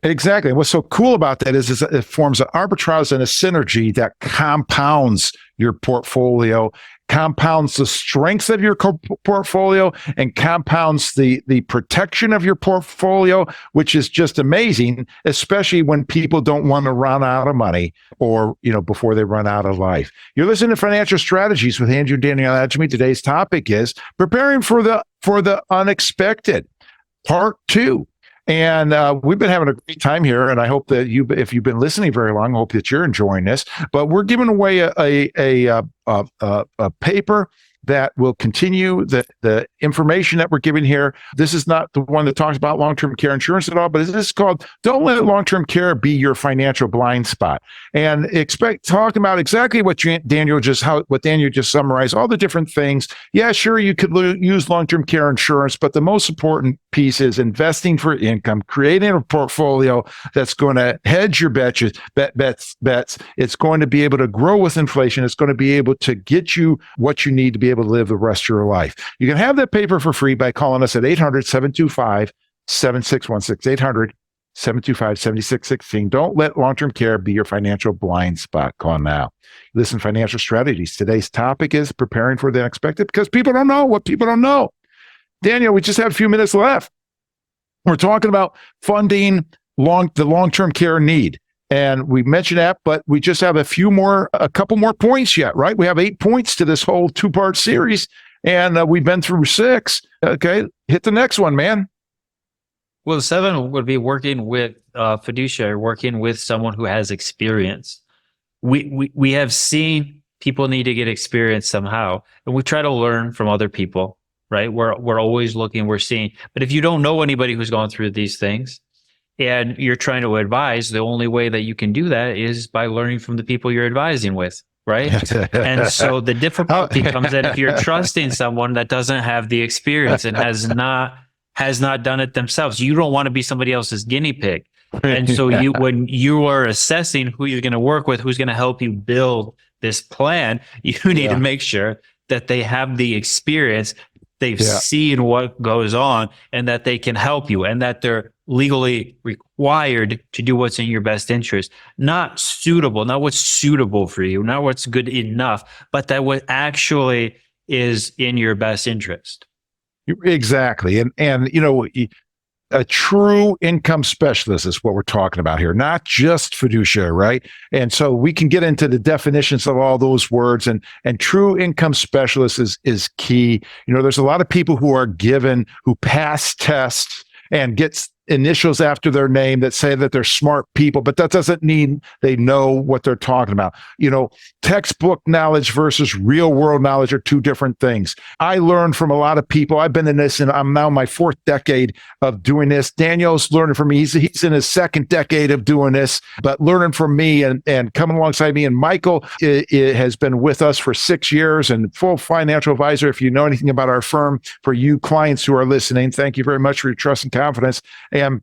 Exactly. What's so cool about that is it forms an arbitrage and a synergy that compounds your portfolio, compounds the strengths of your portfolio, and compounds the protection of your portfolio, which is just amazing, especially when people don't want to run out of money or, before they run out of life. You're listening to Financial Strategies with Andrew and Daniel Agemy. Today's topic is preparing for the unexpected, part 2. And we've been having a great time here, and I hope that if you've been listening very long, I hope that you're enjoying this. But we're giving away a paper that will continue the information that we're giving here. This is not the one that talks about long-term care insurance at all, but this is called "Don't Let Long-Term Care Be Your Financial Blind Spot," and talking about exactly what Daniel just summarized, all the different things. Yeah, sure, you could use long-term care insurance, but the most important piece is investing for income, creating a portfolio that's going to hedge your bets. It's going to be able to grow with inflation. It's going to be able to get you what you need to be able to live the rest of your life. You can have that paper for free by calling us at 800-725-7616, 800-725-7616. Don't let long-term care be your financial blind spot. Call now. Listen, financial strategies. Today's topic is preparing for the unexpected because people don't know what people don't know. Daniel, we just have a few minutes left. We're talking about funding the long-term care need. And we mentioned that, but we just have a couple more points yet, right? We have 8 points to this whole 2-part series, and we've been through 6. Okay, hit the next one, man. Well, 7 would be working with fiduciary, working with someone who has experience. We have seen people need to get experience somehow, and we try to learn from other people. Right? We're always looking, we're seeing. But if you don't know anybody who's gone through these things and you're trying to advise, the only way that you can do that is by learning from the people you're advising with, right? And so the difficulty comes in if you're trusting someone that doesn't have the experience and has not done it themselves. You don't want to be somebody else's guinea pig. And so when you are assessing who you're going to work with, who's going to help you build this plan, you need to make sure that they have the experience. They've seen what goes on and that they can help you and that they're legally required to do what's in your best interest. Not what's suitable for you, not what's good enough, but that what actually is in your best interest. Exactly. And a true income specialist is what we're talking about here, not just fiduciary, right? And so we can get into the definitions of all those words, and true income specialist is key. There's a lot of people who pass tests and get initials after their name that say that they're smart people, but that doesn't mean they know what they're talking about. Textbook knowledge versus real world knowledge are two different things. I learned from a lot of people. I've been in this, and I'm now in my 4th decade of doing this. Daniel's learning from me. He's in his 2nd decade of doing this, but learning from me and coming alongside me. And Michael has been with us for 6 years and full financial advisor. If you know anything about our firm, for you clients who are listening, thank you very much for your trust and confidence. And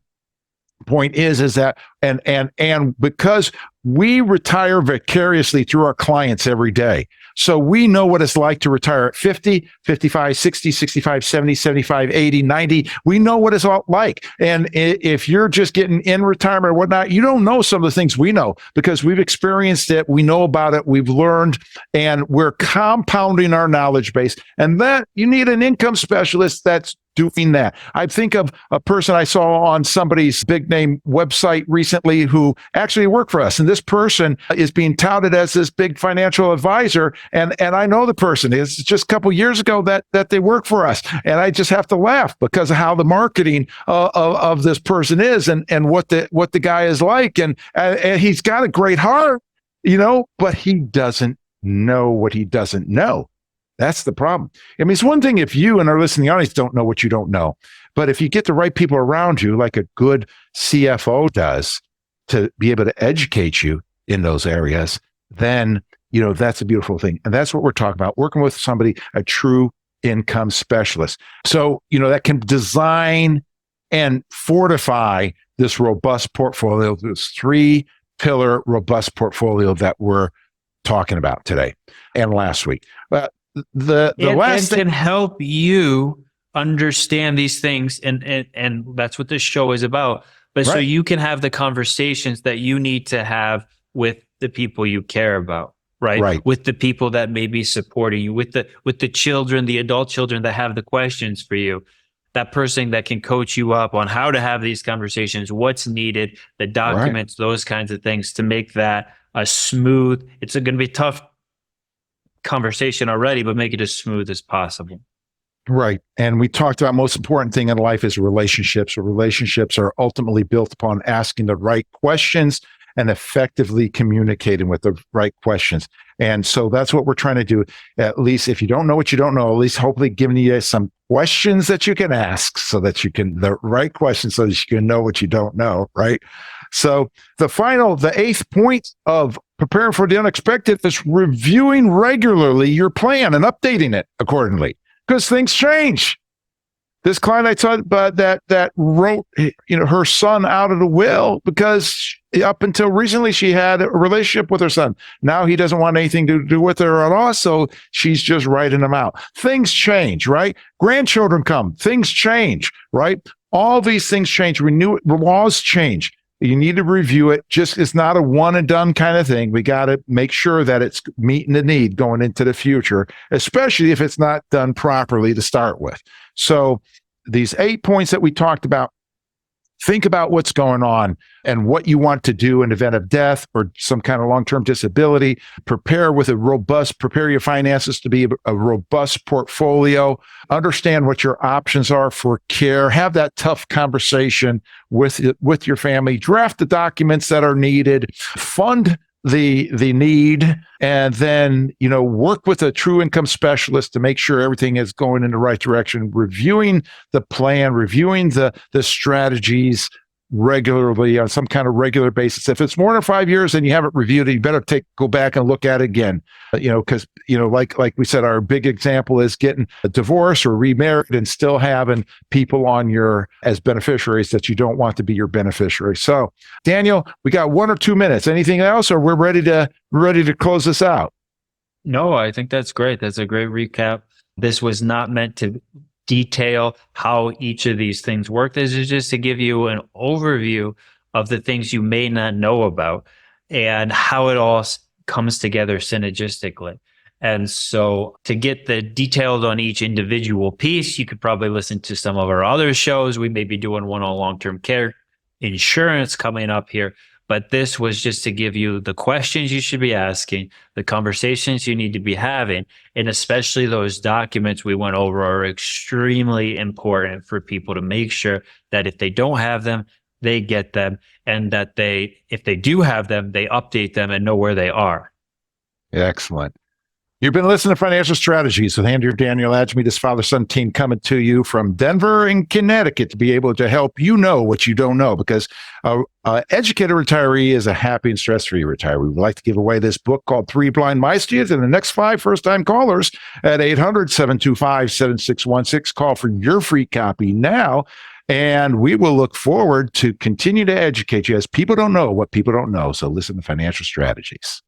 point is that and because we retire vicariously through our clients every day, so we know what it's like to retire at 50, 55, 60, 65, 70, 75, 80, 90. We know what it's all like. And if you're just getting in retirement or whatnot, you don't know some of the things we know because we've experienced it. We know about it. We've learned, and we're compounding our knowledge base. And that you need an income specialist that's doing that. I think of a person I saw on somebody's big name website recently who actually worked for us. And this person is being touted as this big financial advisor. And I know the person. It's just a couple years ago that they worked for us. And I just have to laugh because of how the marketing of this person is and what the guy is like. And he's got a great heart, but he doesn't know what he doesn't know. That's the problem. I mean, it's one thing if you and our listening audience don't know what you don't know, but if you get the right people around you, like a good CFO does, to be able to educate you in those areas, then, that's a beautiful thing. And that's what we're talking about, working with somebody, a true income specialist. So, that can design and fortify this robust portfolio, this 3-pillar robust portfolio that we're talking about today and last week. The last thing can help you understand these things, and that's what this show is about. But so you can have the conversations that you need to have with the people you care about, right? With the people that may be supporting you, with the children, the adult children that have the questions for you. That person that can coach you up on how to have these conversations, what's needed, the documents, those kinds of things to make that a smooth. It's going to be tough conversation already, but make it as smooth as possible. Right. And we talked about most important thing in life is relationships. Relationships are ultimately built upon asking the right questions and effectively communicating with the right questions. And so that's what we're trying to do. At least if you don't know what you don't know, at least hopefully giving you some questions that you can ask so that you can, the right questions so that you can know what you don't know, right? So the 8th point of preparing for the unexpected is reviewing regularly your plan and updating it accordingly because things change. This client I talked about that wrote, her son out of the will because up until recently she had a relationship with her son. Now he doesn't want anything to do with her at all, so she's just writing him out. Things change, right? Grandchildren come, things change, right? All these things change. Laws change. You need to review it. It's not a one and done kind of thing. We got to make sure that it's meeting the need going into the future, especially if it's not done properly to start with. So these 8 points that we talked about, think about what's going on and what you want to do in the event of death or some kind of long-term disability. Prepare your finances to be a robust portfolio. Understand what your options are for care. Have that tough conversation with your family. Draft the documents that are needed. Fund the need, and then work with a true income specialist to make sure everything is going in the right direction, reviewing the plan, reviewing the strategies regularly on some kind of regular basis. If it's more than 5 years and you haven't reviewed it, you better go back and look at it again. Because like we said, our big example is getting a divorce or remarried and still having people on as beneficiaries that you don't want to be your beneficiary. So, Daniel, we got 1 or 2 minutes. Anything else, or we're ready to close this out? No, I think that's great. That's a great recap. This was not meant to detail how each of these things work. This is just to give you an overview of the things you may not know about and how it all comes together synergistically. And so to get the details on each individual piece, you could probably listen to some of our other shows. We may be doing one on long-term care insurance coming up here. But this was just to give you the questions you should be asking, the conversations you need to be having, and especially those documents we went over are extremely important for people to make sure that if they don't have them, they get them, and that if they do have them, they update them and know where they are. Excellent. You've been listening to Financial Strategies with Andrew and Daniel Agemy, this father-son team coming to you from Denver and Connecticut to be able to help you know what you don't know, because an educated retiree is a happy and stress-free retiree. We would like to give away this book called 3 Blind Mice to you and the next 5 first-time callers at 800-725-7616. Call for your free copy now, and we will look forward to continue to educate you as people don't know what people don't know. So listen to Financial Strategies.